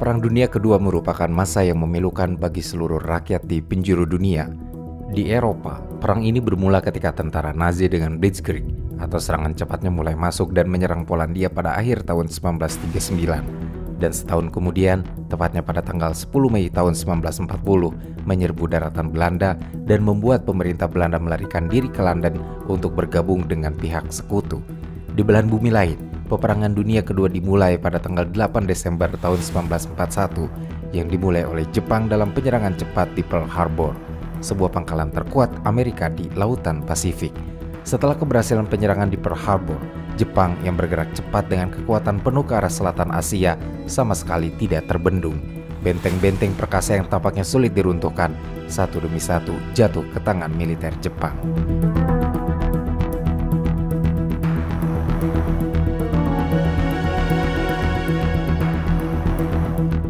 Perang Dunia Kedua merupakan masa yang memilukan bagi seluruh rakyat di penjuru dunia. Di Eropa, perang ini bermula ketika tentara Nazi dengan Blitzkrieg atau serangan cepatnya mulai masuk dan menyerang Polandia pada akhir tahun 1939. Dan setahun kemudian, tepatnya pada tanggal 10 Mei tahun 1940, menyerbu daratan Belanda dan membuat pemerintah Belanda melarikan diri ke London untuk bergabung dengan pihak sekutu. Di belahan bumi lain, Peperangan Dunia Kedua dimulai pada tanggal 8 Desember tahun 1941 yang dimulai oleh Jepang dalam penyerangan cepat di Pearl Harbor, sebuah pangkalan terkuat Amerika di Lautan Pasifik. Setelah keberhasilan penyerangan di Pearl Harbor, Jepang yang bergerak cepat dengan kekuatan penuh ke arah selatan Asia sama sekali tidak terbendung. Benteng-benteng perkasa yang tampaknya sulit diruntuhkan satu demi satu jatuh ke tangan militer Jepang.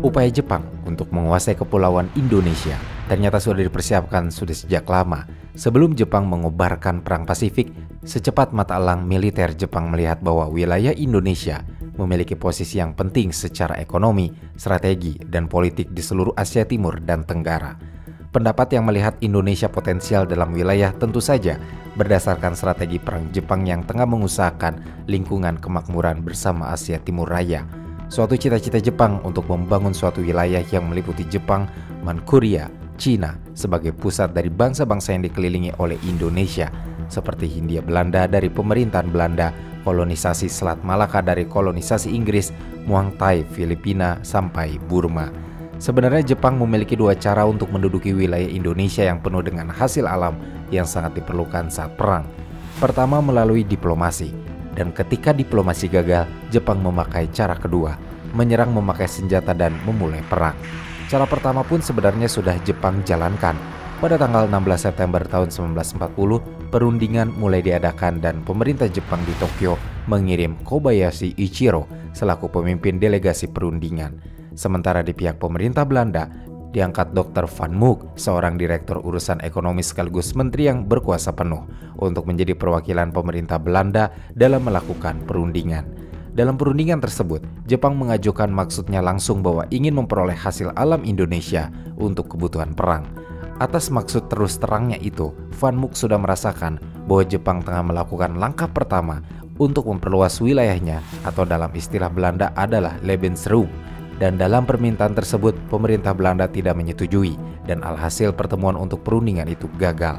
Upaya Jepang untuk menguasai kepulauan Indonesia ternyata sudah dipersiapkan sudah sejak lama. Sebelum Jepang mengobarkan Perang Pasifik, secepat mata elang militer Jepang melihat bahwa wilayah Indonesia memiliki posisi yang penting secara ekonomi, strategi, dan politik di seluruh Asia Timur dan Tenggara. Pendapat yang melihat Indonesia potensial dalam wilayah tentu saja berdasarkan strategi perang Jepang yang tengah mengusahakan lingkungan kemakmuran bersama Asia Timur Raya. Suatu cita-cita Jepang untuk membangun suatu wilayah yang meliputi Jepang, Manchuria, Cina sebagai pusat dari bangsa-bangsa yang dikelilingi oleh Indonesia, seperti Hindia Belanda dari pemerintahan Belanda, kolonisasi Selat Malaka dari kolonisasi Inggris, Muang Thai Filipina sampai Burma. Sebenarnya Jepang memiliki dua cara untuk menduduki wilayah Indonesia yang penuh dengan hasil alam yang sangat diperlukan saat perang. Pertama, melalui diplomasi. Dan ketika diplomasi gagal, Jepang memakai cara kedua, menyerang memakai senjata dan memulai perang. Cara pertama pun sebenarnya sudah Jepang jalankan. Pada tanggal 16 September tahun 1940, perundingan mulai diadakan dan pemerintah Jepang di Tokyo mengirim Kobayashi Ichiro selaku pemimpin delegasi perundingan. Sementara di pihak pemerintah Belanda, diangkat Dr. Van Mook, seorang direktur urusan ekonomi sekaligus menteri yang berkuasa penuh untuk menjadi perwakilan pemerintah Belanda dalam melakukan perundingan. Dalam perundingan tersebut, Jepang mengajukan maksudnya langsung bahwa ingin memperoleh hasil alam Indonesia untuk kebutuhan perang. Atas maksud terus terangnya itu, Van Mook sudah merasakan bahwa Jepang tengah melakukan langkah pertama untuk memperluas wilayahnya atau dalam istilah Belanda adalah Lebensraum. Dan dalam permintaan tersebut, pemerintah Belanda tidak menyetujui dan alhasil pertemuan untuk perundingan itu gagal.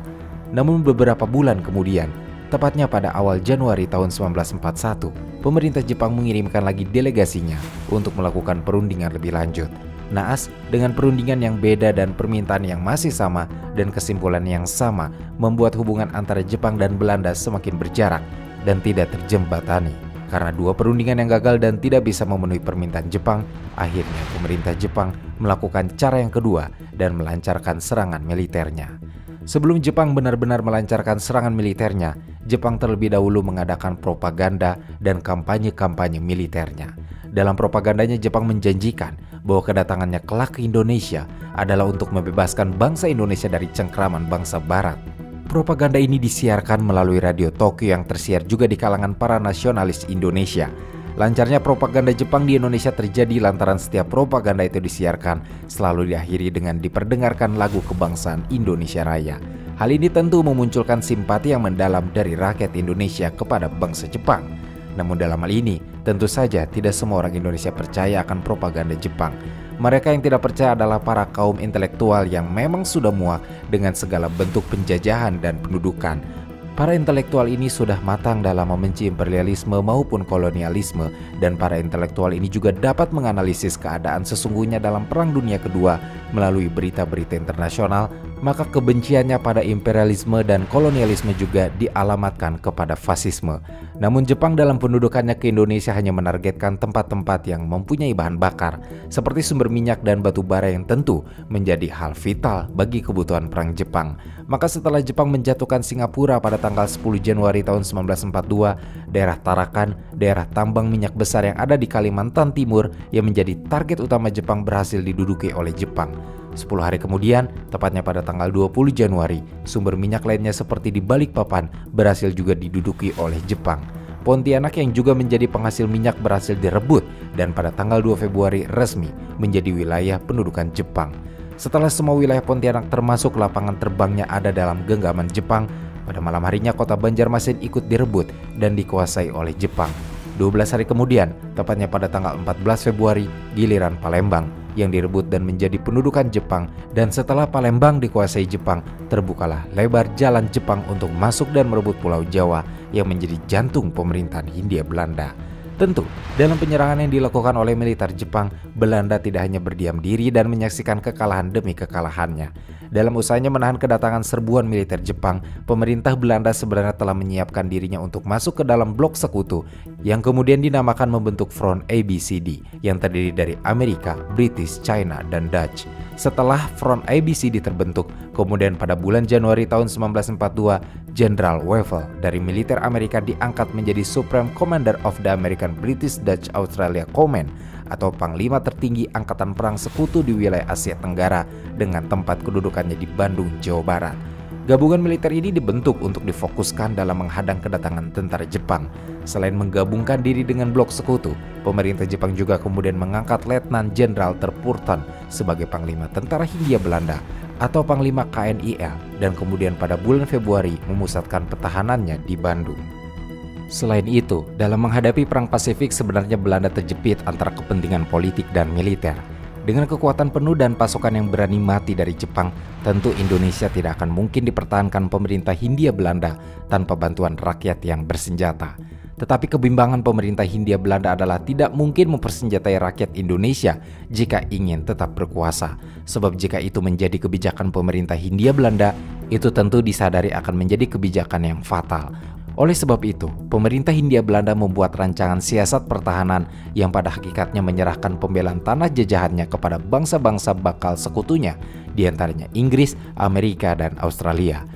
Namun beberapa bulan kemudian, tepatnya pada awal Januari tahun 1941, pemerintah Jepang mengirimkan lagi delegasinya untuk melakukan perundingan lebih lanjut. Naas, dengan perundingan yang beda dan permintaan yang masih sama dan kesimpulan yang sama, membuat hubungan antara Jepang dan Belanda semakin berjarak dan tidak terjembatani. Karena dua perundingan yang gagal dan tidak bisa memenuhi permintaan Jepang, akhirnya pemerintah Jepang melakukan cara yang kedua dan melancarkan serangan militernya. Sebelum Jepang benar-benar melancarkan serangan militernya, Jepang terlebih dahulu mengadakan propaganda dan kampanye-kampanye militernya. Dalam propagandanya, Jepang menjanjikan bahwa kedatangannya kelak ke Indonesia adalah untuk membebaskan bangsa Indonesia dari cengkraman bangsa Barat. Propaganda ini disiarkan melalui radio Tokyo yang tersiar juga di kalangan para nasionalis Indonesia. Lancarnya propaganda Jepang di Indonesia terjadi lantaran setiap propaganda itu disiarkan selalu diakhiri dengan diperdengarkan lagu kebangsaan Indonesia Raya. Hal ini tentu memunculkan simpati yang mendalam dari rakyat Indonesia kepada bangsa Jepang. Namun dalam hal ini, tentu saja tidak semua orang Indonesia percaya akan propaganda Jepang. Mereka yang tidak percaya adalah para kaum intelektual yang memang sudah muak dengan segala bentuk penjajahan dan pendudukan. Para intelektual ini sudah matang dalam membenci imperialisme maupun kolonialisme, dan para intelektual ini juga dapat menganalisis keadaan sesungguhnya dalam Perang Dunia Kedua melalui berita-berita internasional. Maka kebenciannya pada imperialisme dan kolonialisme juga dialamatkan kepada fasisme. Namun Jepang dalam pendudukannya ke Indonesia hanya menargetkan tempat-tempat yang mempunyai bahan bakar, seperti sumber minyak dan batu bara yang tentu menjadi hal vital bagi kebutuhan perang Jepang. Maka setelah Jepang menjatuhkan Singapura pada tanggal 10 Januari tahun 1942, daerah Tarakan, daerah tambang minyak besar yang ada di Kalimantan Timur yang menjadi target utama Jepang berhasil diduduki oleh Jepang. 10 hari kemudian, tepatnya pada tanggal 20 Januari, sumber minyak lainnya seperti di Balikpapan berhasil juga diduduki oleh Jepang. Pontianak yang juga menjadi penghasil minyak berhasil direbut dan pada tanggal 2 Februari resmi menjadi wilayah pendudukan Jepang. Setelah semua wilayah Pontianak termasuk lapangan terbangnya ada dalam genggaman Jepang, pada malam harinya kota Banjarmasin ikut direbut dan dikuasai oleh Jepang. 12 hari kemudian, tepatnya pada tanggal 14 Februari, giliran Palembang yang direbut dan menjadi pendudukan Jepang. Dan setelah Palembang dikuasai Jepang, terbukalah lebar jalan Jepang untuk masuk dan merebut Pulau Jawa yang menjadi jantung pemerintahan Hindia Belanda. Tentu, dalam penyerangan yang dilakukan oleh militer Jepang, Belanda tidak hanya berdiam diri dan menyaksikan kekalahan demi kekalahannya. Dalam usahanya menahan kedatangan serbuan militer Jepang, pemerintah Belanda sebenarnya telah menyiapkan dirinya untuk masuk ke dalam blok sekutu yang kemudian dinamakan membentuk Front ABCD yang terdiri dari Amerika, British, China, dan Dutch. Setelah Front ABCD terbentuk, kemudian pada bulan Januari tahun 1942, Jenderal Wavell dari militer Amerika diangkat menjadi Supreme Commander of the American British Dutch Australia Command atau Panglima tertinggi Angkatan Perang Sekutu di wilayah Asia Tenggara dengan tempat kedudukannya di Bandung, Jawa Barat. Gabungan militer ini dibentuk untuk difokuskan dalam menghadang kedatangan tentara Jepang. Selain menggabungkan diri dengan blok sekutu, pemerintah Jepang juga kemudian mengangkat Letnan Jenderal Terpurton sebagai Panglima Tentara Hindia Belanda atau Panglima KNIL dan kemudian pada bulan Februari memusatkan pertahanannya di Bandung. Selain itu, dalam menghadapi Perang Pasifik sebenarnya Belanda terjepit antara kepentingan politik dan militer. Dengan kekuatan penuh dan pasukan yang berani mati dari Jepang, tentu Indonesia tidak akan mungkin dipertahankan pemerintah Hindia Belanda tanpa bantuan rakyat yang bersenjata. Tetapi kebimbangan pemerintah Hindia Belanda adalah tidak mungkin mempersenjatai rakyat Indonesia jika ingin tetap berkuasa. Sebab jika itu menjadi kebijakan pemerintah Hindia Belanda, itu tentu disadari akan menjadi kebijakan yang fatal. Oleh sebab itu, pemerintah Hindia Belanda membuat rancangan siasat pertahanan yang pada hakikatnya menyerahkan pembelaan tanah jajahannya kepada bangsa-bangsa bakal sekutunya, diantaranya Inggris, Amerika, dan Australia.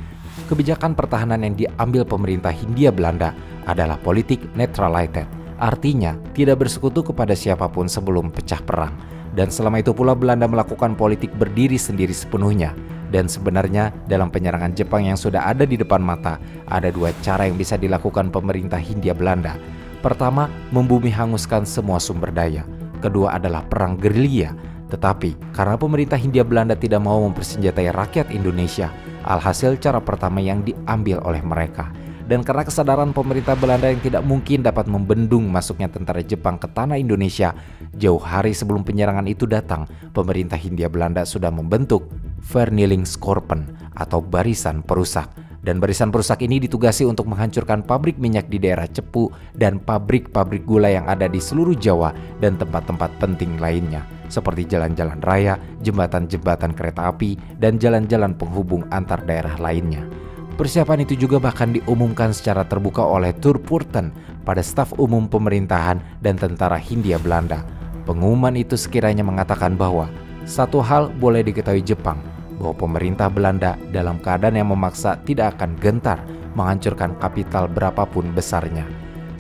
Kebijakan pertahanan yang diambil pemerintah Hindia Belanda adalah politik neutralitas, artinya tidak bersekutu kepada siapapun sebelum pecah perang. Dan selama itu pula Belanda melakukan politik berdiri sendiri sepenuhnya. Dan sebenarnya dalam penyerangan Jepang yang sudah ada di depan mata, ada dua cara yang bisa dilakukan pemerintah Hindia Belanda. Pertama, membumi hanguskan semua sumber daya. Kedua adalah perang gerilya. Tetapi karena pemerintah Hindia Belanda tidak mau mempersenjatai rakyat Indonesia, alhasil cara pertama yang diambil oleh mereka. Dan karena kesadaran pemerintah Belanda yang tidak mungkin dapat membendung masuknya tentara Jepang ke tanah Indonesia, jauh hari sebelum penyerangan itu datang, pemerintah Hindia Belanda sudah membentuk Vernielingskorpen atau barisan perusak. Dan barisan perusak ini ditugasi untuk menghancurkan pabrik minyak di daerah Cepu dan pabrik-pabrik gula yang ada di seluruh Jawa dan tempat-tempat penting lainnya, seperti jalan-jalan raya, jembatan-jembatan kereta api, dan jalan-jalan penghubung antar daerah lainnya. Persiapan itu juga bahkan diumumkan secara terbuka oleh Terpurton pada staf umum pemerintahan dan tentara Hindia Belanda. Pengumuman itu sekiranya mengatakan bahwa satu hal boleh diketahui Jepang, bahwa pemerintah Belanda dalam keadaan yang memaksa tidak akan gentar menghancurkan kapital berapapun besarnya.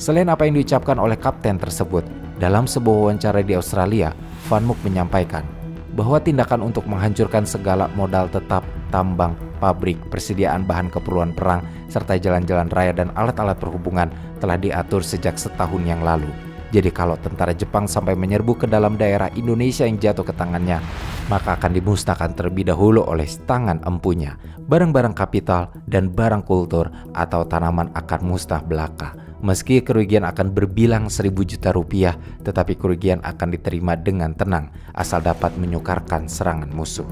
Selain apa yang diucapkan oleh kapten tersebut, dalam sebuah wawancara di Australia, Van Mook menyampaikan bahwa tindakan untuk menghancurkan segala modal tetap, tambang, pabrik, persediaan bahan keperluan perang, serta jalan-jalan raya dan alat-alat perhubungan telah diatur sejak setahun yang lalu. Jadi kalau tentara Jepang sampai menyerbu ke dalam daerah Indonesia yang jatuh ke tangannya, maka akan dimusnahkan terlebih dahulu oleh tangan empunya. Barang-barang kapital dan barang kultur atau tanaman akan musnah belaka. Meski kerugian akan berbilang 1.000 juta rupiah, tetapi kerugian akan diterima dengan tenang, asal dapat menyukarkan serangan musuh.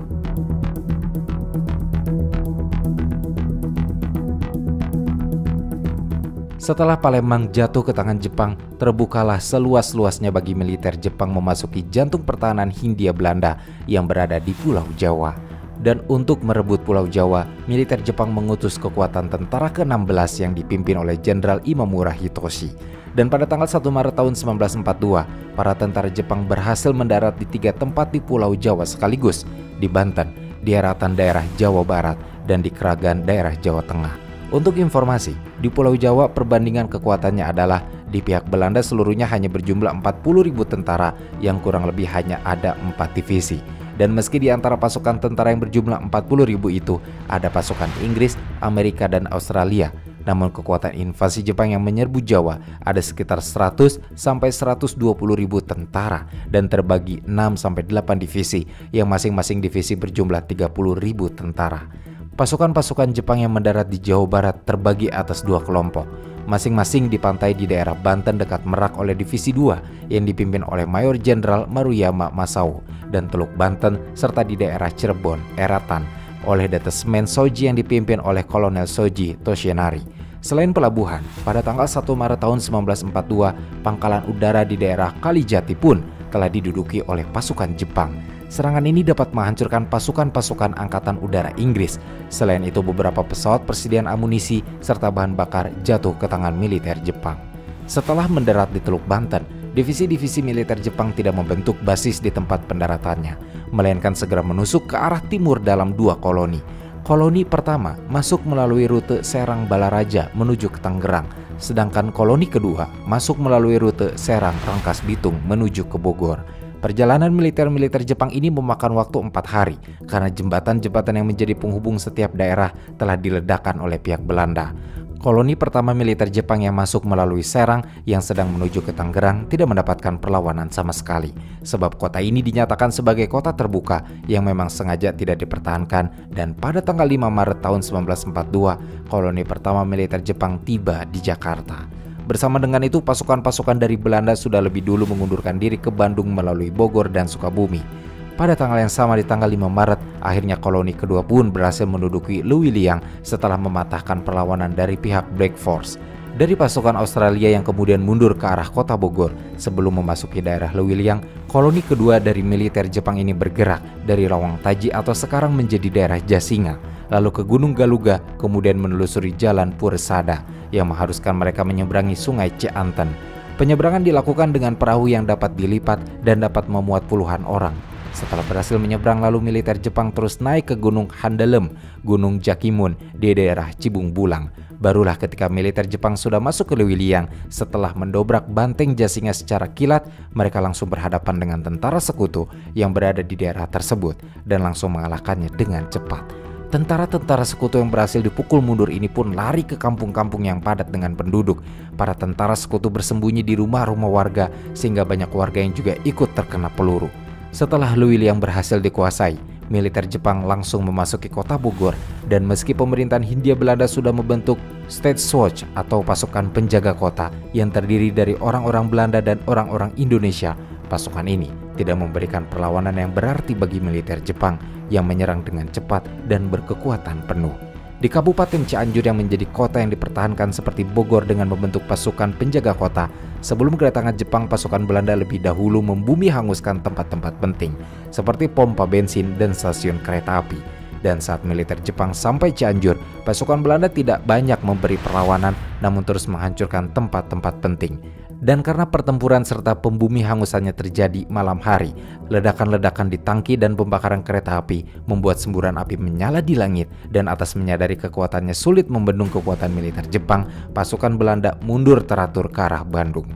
Setelah Palembang jatuh ke tangan Jepang, terbukalah seluas-luasnya bagi militer Jepang memasuki jantung pertahanan Hindia Belanda yang berada di Pulau Jawa. Dan untuk merebut Pulau Jawa, militer Jepang mengutus kekuatan tentara ke-16 yang dipimpin oleh Jenderal Imamura Hitoshi. Dan pada tanggal 1 Maret tahun 1942, para tentara Jepang berhasil mendarat di 3 tempat di Pulau Jawa sekaligus, di Banten, di Eratan daerah Jawa Barat, dan di Kragan daerah Jawa Tengah. Untuk informasi, di Pulau Jawa perbandingan kekuatannya adalah di pihak Belanda seluruhnya hanya berjumlah 40.000 tentara yang kurang lebih hanya ada 4 divisi. Dan meski di antara pasukan tentara yang berjumlah 40.000 itu ada pasukan Inggris, Amerika, dan Australia, Namun kekuatan invasi Jepang yang menyerbu Jawa ada sekitar 100 sampai 120 ribu tentara dan terbagi 6 sampai 8 divisi yang masing-masing divisi berjumlah 30 ribu tentara. Pasukan-pasukan Jepang yang mendarat di Jawa Barat terbagi atas 2 kelompok. Masing-masing dipantai di daerah Banten dekat Merak oleh Divisi 2 yang dipimpin oleh Mayor Jenderal Maruyama Masao dan Teluk Banten serta di daerah Cirebon, Eratan oleh Detasmen Soji yang dipimpin oleh Kolonel Soji Toshinari. Selain pelabuhan, pada tanggal 1 Maret tahun 1942, pangkalan udara di daerah Kalijati pun telah diduduki oleh pasukan Jepang. Serangan ini dapat menghancurkan pasukan-pasukan Angkatan Udara Inggris. Selain itu, beberapa pesawat persediaan amunisi serta bahan bakar jatuh ke tangan militer Jepang. Setelah mendarat di Teluk Banten, divisi-divisi militer Jepang tidak membentuk basis di tempat pendaratannya, melainkan segera menusuk ke arah timur dalam 2 koloni. Koloni pertama masuk melalui rute Serang Balaraja menuju ke Tangerang, sedangkan koloni kedua masuk melalui rute Serang Rangkas Bitung menuju ke Bogor. Perjalanan militer-militer Jepang ini memakan waktu 4 hari karena jembatan-jembatan yang menjadi penghubung setiap daerah telah diledakkan oleh pihak Belanda. Koloni pertama militer Jepang yang masuk melalui Serang yang sedang menuju ke Tangerang tidak mendapatkan perlawanan sama sekali, sebab kota ini dinyatakan sebagai kota terbuka yang memang sengaja tidak dipertahankan, dan pada tanggal 5 Maret tahun 1942, koloni pertama militer Jepang tiba di Jakarta. Bersama dengan itu, pasukan-pasukan dari Belanda sudah lebih dulu mengundurkan diri ke Bandung melalui Bogor dan Sukabumi. Pada tanggal yang sama di tanggal 5 Maret, akhirnya koloni kedua pun berhasil menduduki Lewiliang setelah mematahkan perlawanan dari pihak Black Force. Dari pasukan Australia yang kemudian mundur ke arah kota Bogor sebelum memasuki daerah Lewiliang, koloni kedua dari militer Jepang ini bergerak dari Lawang Taji atau sekarang menjadi daerah Jasinga, lalu ke Gunung Galuga, kemudian menelusuri jalan Pursada yang mengharuskan mereka menyeberangi sungai Cianten. Penyeberangan dilakukan dengan perahu yang dapat dilipat dan dapat memuat puluhan orang. Setelah berhasil menyeberang, lalu militer Jepang terus naik ke Gunung Handalem, Gunung Jakimun di daerah Cibung Bulang. Barulah ketika militer Jepang sudah masuk ke Lewiliang, setelah mendobrak banteng Jasinga secara kilat, mereka langsung berhadapan dengan tentara sekutu yang berada di daerah tersebut dan langsung mengalahkannya dengan cepat. Tentara-tentara sekutu yang berhasil dipukul mundur ini pun lari ke kampung-kampung yang padat dengan penduduk. Para tentara sekutu bersembunyi di rumah-rumah warga sehingga banyak warga yang juga ikut terkena peluru. Setelah Lewiliang berhasil dikuasai, militer Jepang langsung memasuki kota Bogor, dan meski pemerintahan Hindia Belanda sudah membentuk Staatswacht atau pasukan penjaga kota yang terdiri dari orang-orang Belanda dan orang-orang Indonesia, pasukan ini tidak memberikan perlawanan yang berarti bagi militer Jepang yang menyerang dengan cepat dan berkekuatan penuh. Di Kabupaten Cianjur yang menjadi kota yang dipertahankan seperti Bogor dengan membentuk pasukan penjaga kota, sebelum kedatangan Jepang, pasukan Belanda lebih dahulu membumi hanguskan tempat-tempat penting seperti pompa bensin dan stasiun kereta api. Dan saat militer Jepang sampai Cianjur, pasukan Belanda tidak banyak memberi perlawanan namun terus menghancurkan tempat-tempat penting. Dan karena pertempuran serta pembumi hangusannya terjadi malam hari, ledakan-ledakan di tangki dan pembakaran kereta api membuat semburan api menyala di langit, dan atas menyadari kekuatannya sulit membendung kekuatan militer Jepang, pasukan Belanda mundur teratur ke arah Bandung.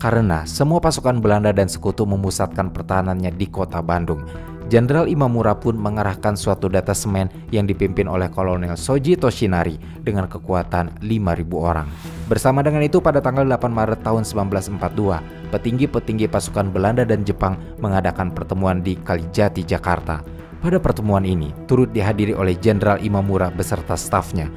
Karena semua pasukan Belanda dan sekutu memusatkan pertahanannya di kota Bandung, Jenderal Imamura pun mengarahkan suatu detasemen yang dipimpin oleh Kolonel Soji Toshinari dengan kekuatan 5.000 orang. Bersama dengan itu, pada tanggal 8 Maret tahun 1942, petinggi-petinggi pasukan Belanda dan Jepang mengadakan pertemuan di Kalijati, Jakarta. Pada pertemuan ini turut dihadiri oleh Jenderal Imamura beserta stafnya.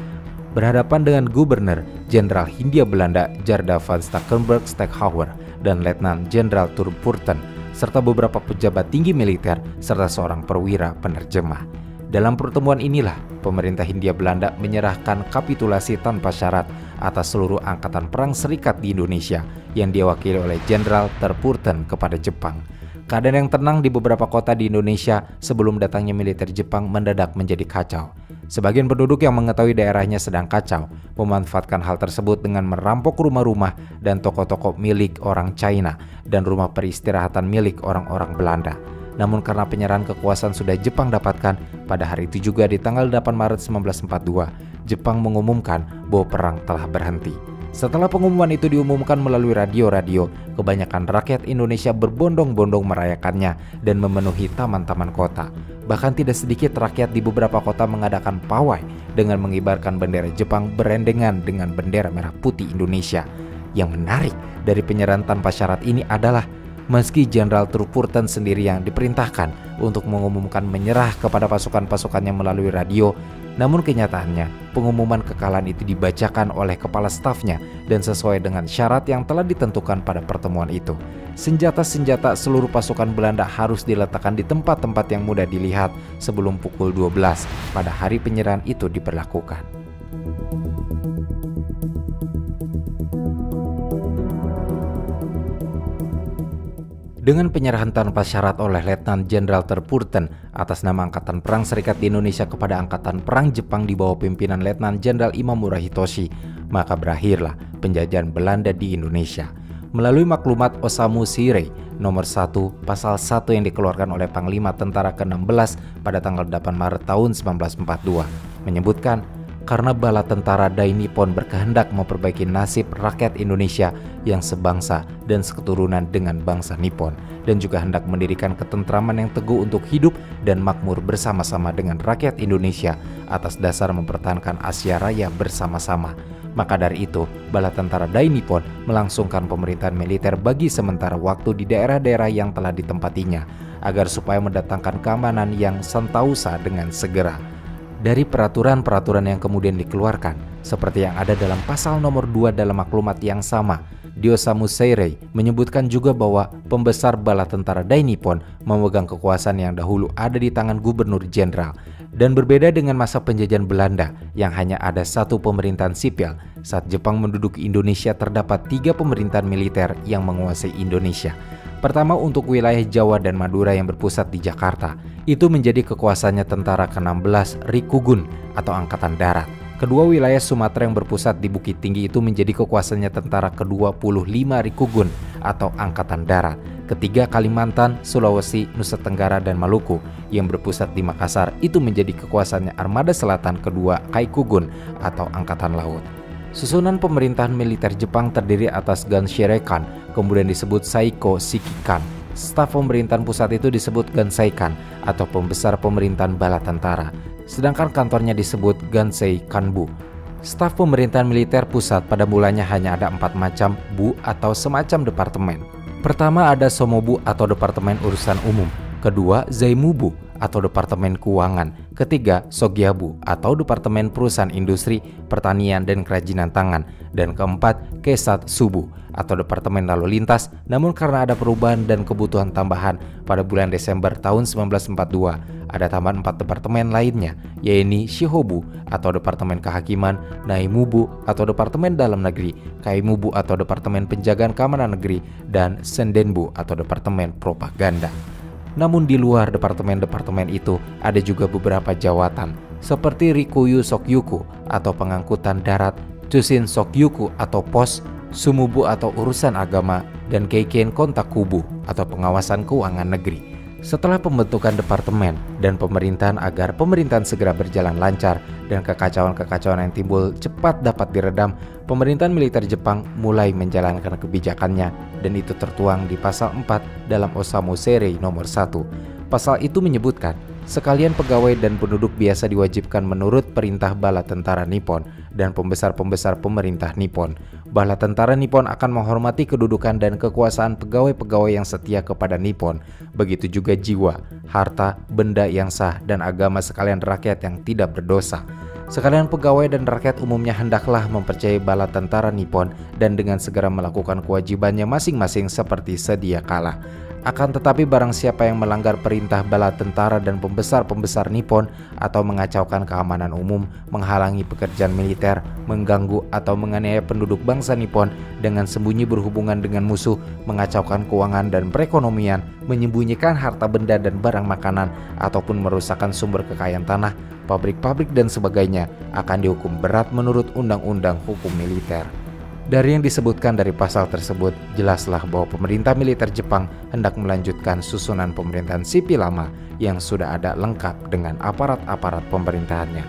Berhadapan dengan Gubernur Jenderal Hindia Belanda Jarda van Stackenburg-Steckhauer dan Letnan Jenderal Turpurten, serta beberapa pejabat tinggi militer serta seorang perwira penerjemah. Dalam pertemuan inilah pemerintah Hindia Belanda menyerahkan kapitulasi tanpa syarat atas seluruh angkatan perang serikat di Indonesia yang diwakili oleh Jenderal Turpurten kepada Jepang. Keadaan yang tenang di beberapa kota di Indonesia sebelum datangnya militer Jepang mendadak menjadi kacau. Sebagian penduduk yang mengetahui daerahnya sedang kacau memanfaatkan hal tersebut dengan merampok rumah-rumah dan toko-toko milik orang China dan rumah peristirahatan milik orang-orang Belanda. Namun karena penyerahan kekuasaan sudah Jepang dapatkan, pada hari itu juga di tanggal 8 Maret 1942, Jepang mengumumkan bahwa perang telah berhenti. Setelah pengumuman itu diumumkan melalui radio-radio, kebanyakan rakyat Indonesia berbondong-bondong merayakannya dan memenuhi taman-taman kota. Bahkan tidak sedikit rakyat di beberapa kota mengadakan pawai dengan mengibarkan bendera Jepang berendengan dengan bendera merah putih Indonesia. Yang menarik dari penyerahan tanpa syarat ini adalah meski Jenderal Trupurten sendiri yang diperintahkan untuk mengumumkan menyerah kepada pasukan-pasukannya melalui radio, namun kenyataannya pengumuman kekalahan itu dibacakan oleh kepala stafnya dan sesuai dengan syarat yang telah ditentukan pada pertemuan itu. Senjata-senjata seluruh pasukan Belanda harus diletakkan di tempat-tempat yang mudah dilihat sebelum pukul 12 pada hari penyerahan itu diberlakukan. Dengan penyerahan tanpa syarat oleh Letnan Jenderal Trupurten atas nama Angkatan Perang Serikat di Indonesia kepada Angkatan Perang Jepang di bawah pimpinan Letnan Jenderal Imamura Hitoshi, maka berakhirlah penjajahan Belanda di Indonesia. Melalui maklumat Osamu Shirei nomor 1 pasal 1 yang dikeluarkan oleh Panglima Tentara ke-16 pada tanggal 8 Maret tahun 1942 menyebutkan, karena bala tentara Dai Nippon berkehendak memperbaiki nasib rakyat Indonesia yang sebangsa dan seketurunan dengan bangsa Nippon, dan juga hendak mendirikan ketentraman yang teguh untuk hidup dan makmur bersama-sama dengan rakyat Indonesia atas dasar mempertahankan Asia Raya bersama-sama. Maka dari itu, bala tentara Dai Nippon melangsungkan pemerintahan militer bagi sementara waktu di daerah-daerah yang telah ditempatinya, agar supaya mendatangkan keamanan yang sentausa dengan segera. Dari peraturan-peraturan yang kemudian dikeluarkan, seperti yang ada dalam pasal nomor 2 dalam maklumat yang sama, Osamu Shirei menyebutkan juga bahwa pembesar bala tentara Dai Nippon memegang kekuasaan yang dahulu ada di tangan gubernur jenderal. Dan berbeda dengan masa penjajahan Belanda yang hanya ada satu pemerintahan sipil, saat Jepang menduduki Indonesia terdapat 3 pemerintahan militer yang menguasai Indonesia. Pertama, untuk wilayah Jawa dan Madura yang berpusat di Jakarta, itu menjadi kekuasaannya tentara ke-16 Rikugun atau Angkatan Darat. Kedua, wilayah Sumatera yang berpusat di Bukit Tinggi itu menjadi kekuasaannya tentara ke-25 Rikugun atau Angkatan Darat. Ketiga, Kalimantan, Sulawesi, Nusa Tenggara, dan Maluku yang berpusat di Makassar itu menjadi kekuasaannya Armada Selatan kedua Kaikugun atau Angkatan Laut. Susunan pemerintahan militer Jepang terdiri atas Ganshirekan, kemudian disebut Saiko Shikikan. Staf pemerintahan pusat itu disebut Gansaikan atau pembesar pemerintahan bala tentara, sedangkan kantornya disebut Gansei Kanbu. Staf pemerintahan militer pusat pada mulanya hanya ada 4 macam bu atau semacam departemen. Pertama ada Somobu atau Departemen Urusan Umum, kedua Zaimubu atau Departemen Keuangan, ketiga Sogyabu atau Departemen Perusahaan Industri, Pertanian, dan Kerajinan Tangan, dan keempat Kesat Subu atau Departemen Lalu Lintas. Namun karena ada perubahan dan kebutuhan tambahan pada bulan Desember tahun 1942, ada tambahan 4 departemen lainnya, yaitu Shihobu atau Departemen Kehakiman, Naimubu atau Departemen Dalam Negeri, Kaimubu atau Departemen Penjagaan Keamanan Negeri, dan Sendenbu atau Departemen Propaganda. Namun di luar departemen-departemen itu ada juga beberapa jawatan seperti Rikuyu Sokyuku atau Pengangkutan Darat, Tsushin Sokyuku atau Pos, Sumubu atau Urusan Agama, dan Keiken Kontakubu atau Pengawasan Keuangan Negeri. Setelah pembentukan departemen dan pemerintahan agar pemerintahan segera berjalan lancar dan kekacauan-kekacauan yang timbul cepat dapat diredam, pemerintahan militer Jepang mulai menjalankan kebijakannya, dan itu tertuang di pasal 4 dalam Osamu Shirei nomor 1. Pasal itu menyebutkan, sekalian pegawai dan penduduk biasa diwajibkan menurut perintah bala tentara Nippon dan pembesar-pembesar pemerintah Nippon. Bala tentara Nippon akan menghormati kedudukan dan kekuasaan pegawai-pegawai yang setia kepada Nippon. Begitu juga jiwa, harta, benda yang sah, dan agama sekalian rakyat yang tidak berdosa. Sekalian pegawai dan rakyat umumnya hendaklah mempercayai bala tentara Nippon dan dengan segera melakukan kewajibannya masing-masing seperti sedia kala. Akan tetapi barang siapa yang melanggar perintah bala tentara dan pembesar-pembesar Nippon atau mengacaukan keamanan umum, menghalangi pekerjaan militer, mengganggu atau menganiaya penduduk bangsa Nippon dengan sembunyi berhubungan dengan musuh, mengacaukan keuangan dan perekonomian, menyembunyikan harta benda dan barang makanan, ataupun merusakkan sumber kekayaan tanah, pabrik-pabrik dan sebagainya, akan dihukum berat menurut Undang-Undang Hukum Militer. Dari yang disebutkan dari pasal tersebut, jelaslah bahwa pemerintah militer Jepang hendak melanjutkan susunan pemerintahan sipil lama yang sudah ada lengkap dengan aparat-aparat pemerintahannya.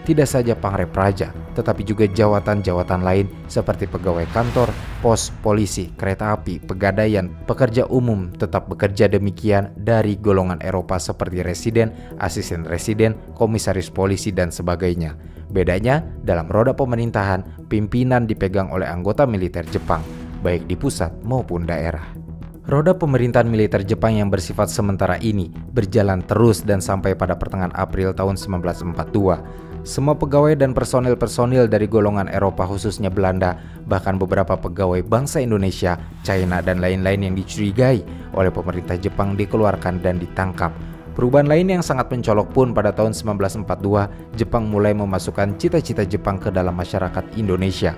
tidak saja Pangrepraja, tetapi juga jawatan-jawatan lain seperti pegawai kantor, pos, polisi, kereta api, pegadaian, pekerja umum tetap bekerja demikian dari golongan Eropa seperti residen, asisten residen, komisaris polisi, dan sebagainya. Bedanya, dalam roda pemerintahan, pimpinan dipegang oleh anggota militer Jepang, baik di pusat maupun daerah. Roda pemerintahan militer Jepang yang bersifat sementara ini berjalan terus dan sampai pada pertengahan April tahun 1942. Semua pegawai dan personil-personil dari golongan Eropa khususnya Belanda, bahkan beberapa pegawai bangsa Indonesia, China, dan lain-lain yang dicurigai oleh pemerintah Jepang dikeluarkan dan ditangkap. Perubahan lain yang sangat mencolok pun pada tahun 1942, Jepang mulai memasukkan cita-cita Jepang ke dalam masyarakat Indonesia.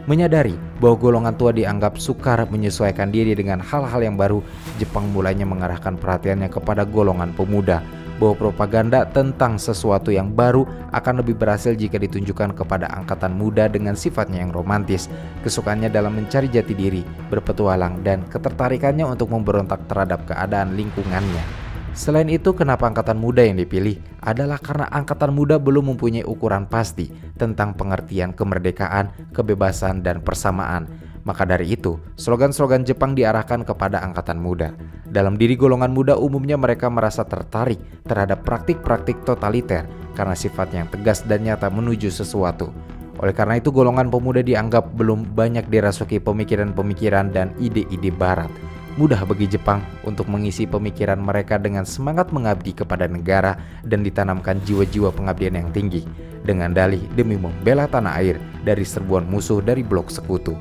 Menyadari bahwa golongan tua dianggap sukar menyesuaikan diri dengan hal-hal yang baru, Jepang mulainya mengarahkan perhatiannya kepada golongan pemuda, bahwa propaganda tentang sesuatu yang baru akan lebih berhasil jika ditunjukkan kepada angkatan muda dengan sifatnya yang romantis, kesukaannya dalam mencari jati diri, berpetualang, dan ketertarikannya untuk memberontak terhadap keadaan lingkungannya. Selain itu, kenapa angkatan muda yang dipilih? Adalah karena angkatan muda belum mempunyai ukuran pasti tentang pengertian kemerdekaan, kebebasan, dan persamaan. Maka dari itu, slogan-slogan Jepang diarahkan kepada angkatan muda. Dalam diri golongan muda umumnya mereka merasa tertarik terhadap praktik-praktik totaliter karena sifatnya yang tegas dan nyata menuju sesuatu. Oleh karena itu, golongan pemuda dianggap belum banyak dirasuki pemikiran-pemikiran dan ide-ide barat. Mudah bagi Jepang untuk mengisi pemikiran mereka dengan semangat mengabdi kepada negara dan ditanamkan jiwa-jiwa pengabdian yang tinggi dengan dalih demi membela tanah air dari serbuan musuh dari blok sekutu.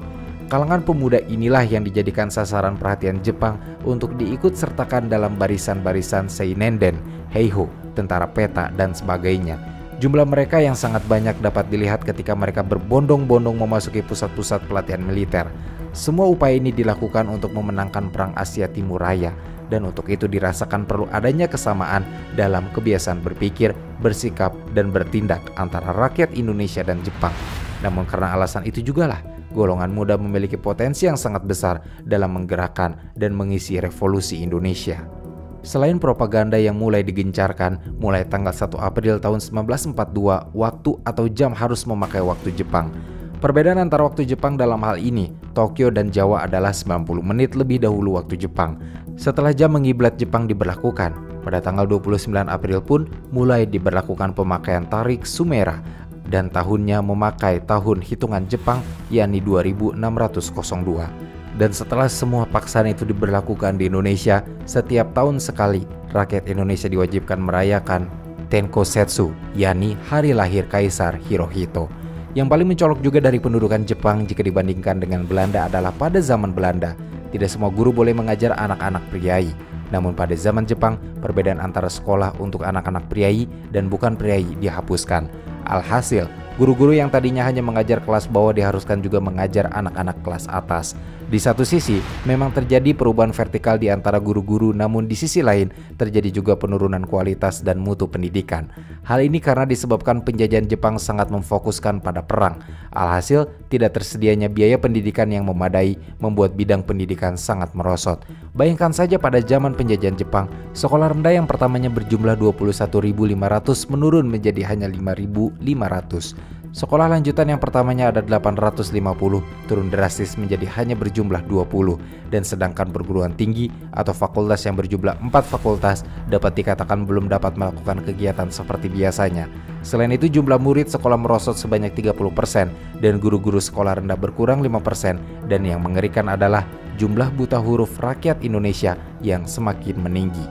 Kalangan pemuda inilah yang dijadikan sasaran perhatian Jepang untuk diikut sertakan dalam barisan-barisan Seinenden, Heiho, tentara peta, dan sebagainya. Jumlah mereka yang sangat banyak dapat dilihat ketika mereka berbondong-bondong memasuki pusat-pusat pelatihan militer. Semua upaya ini dilakukan untuk memenangkan Perang Asia Timur Raya, dan untuk itu dirasakan perlu adanya kesamaan dalam kebiasaan berpikir, bersikap, dan bertindak antara rakyat Indonesia dan Jepang. Namun karena alasan itu jugalah, golongan muda memiliki potensi yang sangat besar dalam menggerakkan dan mengisi revolusi Indonesia. Selain propaganda yang mulai digencarkan, mulai tanggal 1 April tahun 1942, waktu atau jam harus memakai waktu Jepang. Perbedaan antara waktu Jepang dalam hal ini, Tokyo dan Jawa adalah 90 menit lebih dahulu waktu Jepang. Setelah jam mengiblat Jepang diberlakukan, pada tanggal 29 April pun mulai diberlakukan pemakaian tarik Sumera dan tahunnya memakai tahun hitungan Jepang yakni 2602. Dan setelah semua paksaan itu diberlakukan di Indonesia, setiap tahun sekali rakyat Indonesia diwajibkan merayakan Tenkosetsu, yakni hari lahir Kaisar Hirohito. Yang paling mencolok juga dari pendudukan Jepang jika dibandingkan dengan Belanda adalah pada zaman Belanda, tidak semua guru boleh mengajar anak-anak priai. Namun pada zaman Jepang, perbedaan antara sekolah untuk anak-anak priai dan bukan priai dihapuskan. Alhasil, guru-guru yang tadinya hanya mengajar kelas bawah diharuskan juga mengajar anak-anak kelas atas. Di satu sisi, memang terjadi perubahan vertikal di antara guru-guru, namun di sisi lain terjadi juga penurunan kualitas dan mutu pendidikan. Hal ini karena disebabkan penjajahan Jepang sangat memfokuskan pada perang. Alhasil, tidak tersedianya biaya pendidikan yang memadai membuat bidang pendidikan sangat merosot. Bayangkan saja pada zaman penjajahan Jepang, sekolah rendah yang pertamanya berjumlah 21.500 menurun menjadi hanya 5.500. Sekolah lanjutan yang pertamanya ada 850 turun drastis menjadi hanya berjumlah 20, dan sedangkan perguruan tinggi atau fakultas yang berjumlah 4 fakultas dapat dikatakan belum dapat melakukan kegiatan seperti biasanya. Selain itu, jumlah murid sekolah merosot sebanyak 30% dan guru-guru sekolah rendah berkurang 5%, dan yang mengerikan adalah jumlah buta huruf rakyat Indonesia yang semakin meninggi.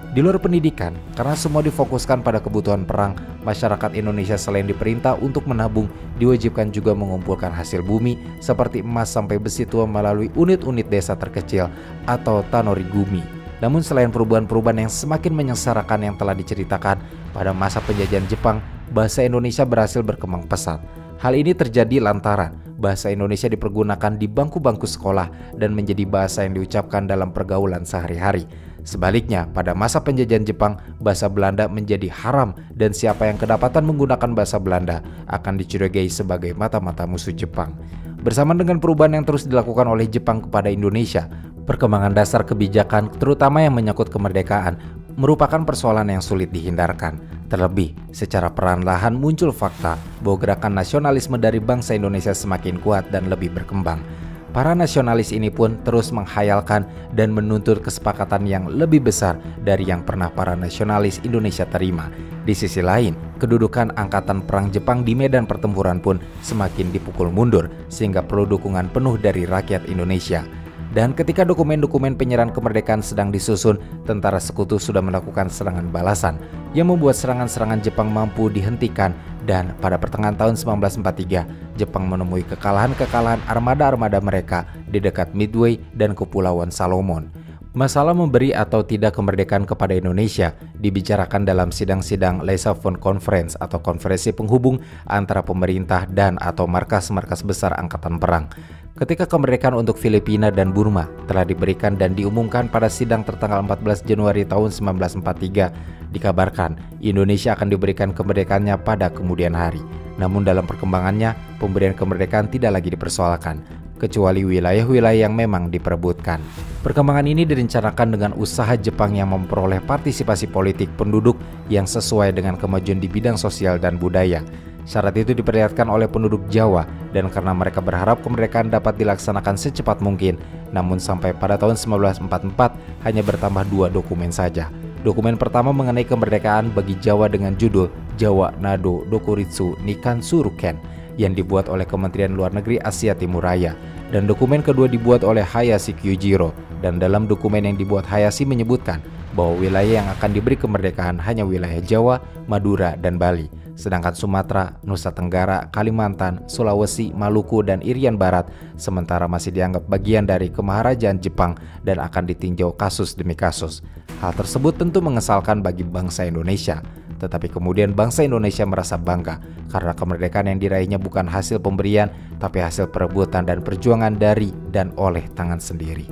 Di luar pendidikan, karena semua difokuskan pada kebutuhan perang, masyarakat Indonesia selain diperintah untuk menabung, diwajibkan juga mengumpulkan hasil bumi seperti emas sampai besi tua melalui unit-unit desa terkecil atau tanorigumi. Namun selain perubahan-perubahan yang semakin menyengsarakan yang telah diceritakan, pada masa penjajahan Jepang, bahasa Indonesia berhasil berkembang pesat. Hal ini terjadi lantaran bahasa Indonesia dipergunakan di bangku-bangku sekolah dan menjadi bahasa yang diucapkan dalam pergaulan sehari-hari. Sebaliknya, pada masa penjajahan Jepang, bahasa Belanda menjadi haram dan siapa yang kedapatan menggunakan bahasa Belanda akan dicurigai sebagai mata-mata musuh Jepang. Bersamaan dengan perubahan yang terus dilakukan oleh Jepang kepada Indonesia, perkembangan dasar kebijakan terutama yang menyangkut kemerdekaan merupakan persoalan yang sulit dihindarkan. Terlebih, secara perlahan muncul fakta bahwa gerakan nasionalisme dari bangsa Indonesia semakin kuat dan lebih berkembang. Para nasionalis ini pun terus menghayalkan dan menuntut kesepakatan yang lebih besar dari yang pernah para nasionalis Indonesia terima. Di sisi lain, kedudukan angkatan perang Jepang di medan pertempuran pun semakin dipukul mundur sehingga perlu dukungan penuh dari rakyat Indonesia. Dan ketika dokumen-dokumen penyerahan kemerdekaan sedang disusun, tentara sekutu sudah melakukan serangan balasan yang membuat serangan-serangan Jepang mampu dihentikan, dan pada pertengahan tahun 1943, Jepang menemui kekalahan-kekalahan armada-armada mereka di dekat Midway dan Kepulauan Salomon. Masalah memberi atau tidak kemerdekaan kepada Indonesia dibicarakan dalam sidang-sidang Lieshoffen Conference atau konferensi penghubung antara pemerintah dan atau markas-markas besar angkatan perang. Ketika kemerdekaan untuk Filipina dan Burma telah diberikan dan diumumkan pada sidang tertanggal 14 Januari tahun 1943, dikabarkan Indonesia akan diberikan kemerdekaannya pada kemudian hari. Namun dalam perkembangannya, pemberian kemerdekaan tidak lagi dipersoalkan, kecuali wilayah-wilayah yang memang diperebutkan. Perkembangan ini direncanakan dengan usaha Jepang yang memperoleh partisipasi politik penduduk yang sesuai dengan kemajuan di bidang sosial dan budaya. Syarat itu diperlihatkan oleh penduduk Jawa, dan karena mereka berharap kemerdekaan dapat dilaksanakan secepat mungkin, namun sampai pada tahun 1944 hanya bertambah 2 dokumen saja. Dokumen pertama mengenai kemerdekaan bagi Jawa dengan judul Jawa Nado Dokuritsu Nikan Suruken yang dibuat oleh Kementerian Luar Negeri Asia Timur Raya, dan dokumen kedua dibuat oleh Hayashi Kyujiro, dan dalam dokumen yang dibuat Hayashi menyebutkan bahwa wilayah yang akan diberi kemerdekaan hanya wilayah Jawa, Madura, dan Bali. Sedangkan Sumatera, Nusa Tenggara, Kalimantan, Sulawesi, Maluku, dan Irian Barat sementara masih dianggap bagian dari Kemaharajaan Jepang dan akan ditinjau kasus demi kasus. Hal tersebut tentu mengesalkan bagi bangsa Indonesia, tetapi kemudian bangsa Indonesia merasa bangga karena kemerdekaan yang diraihnya bukan hasil pemberian, tapi hasil perebutan dan perjuangan dari dan oleh tangan sendiri.